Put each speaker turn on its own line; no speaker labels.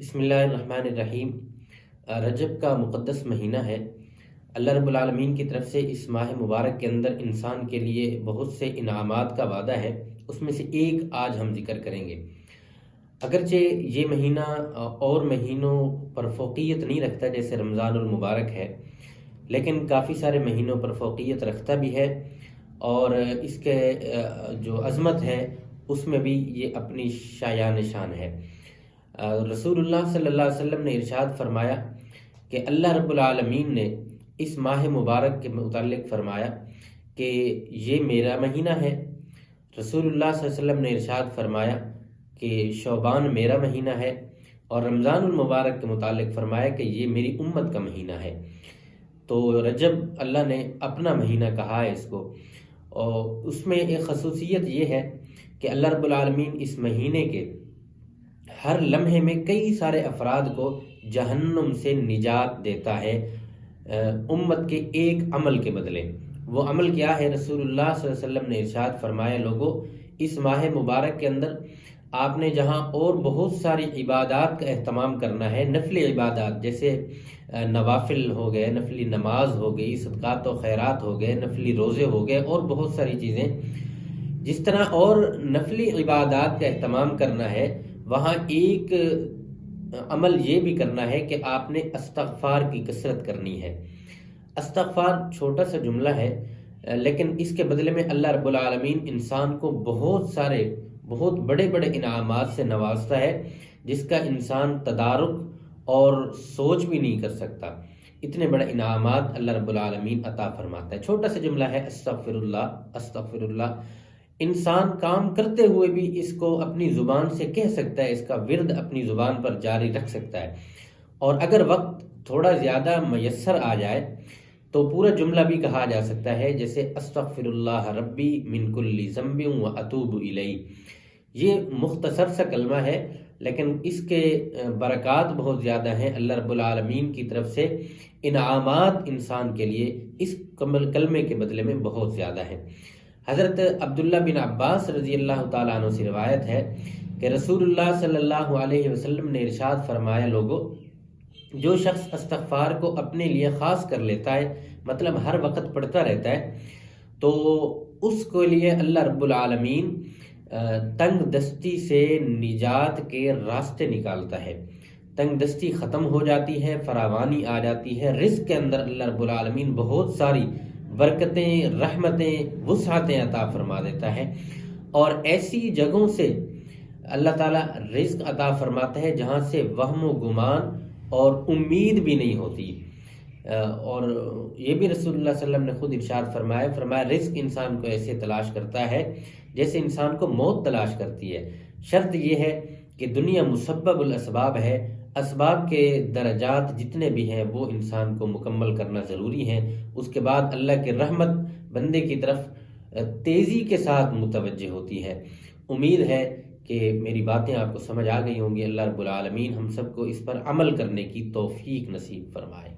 بسم اللہ الرحمن الرحیم۔ رجب کا مقدس مہینہ ہے۔ اللہ رب العالمین کی طرف سے اس ماہ مبارک کے اندر انسان کے لیے بہت سے انعامات کا وعدہ ہے، اس میں سے ایک آج ہم ذکر کریں گے۔ اگرچہ یہ مہینہ اور مہینوں پر فوقیت نہیں رکھتا جیسے رمضان المبارک ہے، لیکن کافی سارے مہینوں پر فوقیت رکھتا بھی ہے، اور اس کے جو عظمت ہے اس میں بھی یہ اپنی شایان شان ہے۔ رسول اللہ صلی اللہ علیہ وسلم نے ارشاد فرمایا کہ اللہ رب العالمین نے اس ماہ مبارک کے متعلق فرمایا کہ یہ میرا مہینہ ہے۔ رسول اللہ صلی اللہ علیہ وسلم نے ارشاد فرمایا کہ شعبان میرا مہینہ ہے، اور رمضان المبارک کے متعلق فرمایا کہ یہ میری امت کا مہینہ ہے۔ تو رجب اللہ نے اپنا مہینہ کہا ہے اس کو، اور اس میں ایک خصوصیت یہ ہے کہ اللہ رب العالمین اس مہینے کے ہر لمحے میں کئی سارے افراد کو جہنم سے نجات دیتا ہے امت کے ایک عمل کے بدلے۔ وہ عمل کیا ہے؟ رسول اللہ صلی اللہ علیہ وسلم نے ارشاد فرمایا، لوگو اس ماہ مبارک کے اندر آپ نے جہاں اور بہت ساری عبادات کا اہتمام کرنا ہے، نفلی عبادات جیسے نوافل ہو گئے، نفلی نماز ہو گئی، صدقات و خیرات ہو گئے، نفلی روزے ہو گئے، اور بہت ساری چیزیں، جس طرح اور نفلی عبادات کا اہتمام کرنا ہے، وہاں ایک عمل یہ بھی کرنا ہے کہ آپ نے استغفار کی کثرت کرنی ہے۔ استغفار چھوٹا سا جملہ ہے، لیکن اس کے بدلے میں اللہ رب العالمین انسان کو بہت بڑے انعامات سے نوازتا ہے، جس کا انسان تدارک اور سوچ بھی نہیں کر سکتا۔ اتنے بڑے انعامات اللہ رب العالمین عطا فرماتا ہے۔ چھوٹا سا جملہ ہے استغفر اللہ، استغفر اللہ۔ انسان کام کرتے ہوئے بھی اس کو اپنی زبان سے کہہ سکتا ہے، اس کا ورد اپنی زبان پر جاری رکھ سکتا ہے، اور اگر وقت تھوڑا زیادہ میسر آ جائے تو پورا جملہ بھی کہا جا سکتا ہے، جیسے استغفر اللہ ربی من کل ذنب و اتوب الیہ۔ یہ مختصر سا کلمہ ہے، لیکن اس کے برکات بہت زیادہ ہیں۔ اللہ رب العالمین کی طرف سے انعامات انسان کے لیے اس کلمے کے بدلے میں بہت زیادہ ہیں۔ حضرت عبداللہ بن عباس رضی اللہ تعالیٰ عنہ سے روایت ہے کہ رسول اللہ صلی اللہ علیہ وسلم نے ارشاد فرمایا، لوگو جو شخص استغفار کو اپنے لیے خاص کر لیتا ہے، مطلب ہر وقت پڑھتا رہتا ہے، تو اس کے لیے اللہ رب العالمین تنگ دستی سے نجات کے راستے نکالتا ہے۔ تنگ دستی ختم ہو جاتی ہے، فراوانی آ جاتی ہے، رزق کے اندر اللہ رب العالمین بہت ساری برکتیں، رحمتیں، وسعتیں عطا فرما دیتا ہے، اور ایسی جگہوں سے اللہ تعالیٰ رزق عطا فرماتا ہے جہاں سے وہم و گمان اور امید بھی نہیں ہوتی۔ اور یہ بھی رسول اللہ صلی اللہ علیہ وسلم نے خود ارشاد فرمایا رزق انسان کو ایسے تلاش کرتا ہے جیسے انسان کو موت تلاش کرتی ہے۔ شرط یہ ہے کہ دنیا مسبب الاسباب ہے، اسباب کے درجات جتنے بھی ہیں وہ انسان کو مکمل کرنا ضروری ہے۔ اس کے بعد اللہ کی رحمت بندے کی طرف تیزی کے ساتھ متوجہ ہوتی ہے۔ امید ہے کہ میری باتیں آپ کو سمجھ آ گئی ہوں گی۔ اللہ رب العالمین ہم سب کو اس پر عمل کرنے کی توفیق نصیب فرمائے۔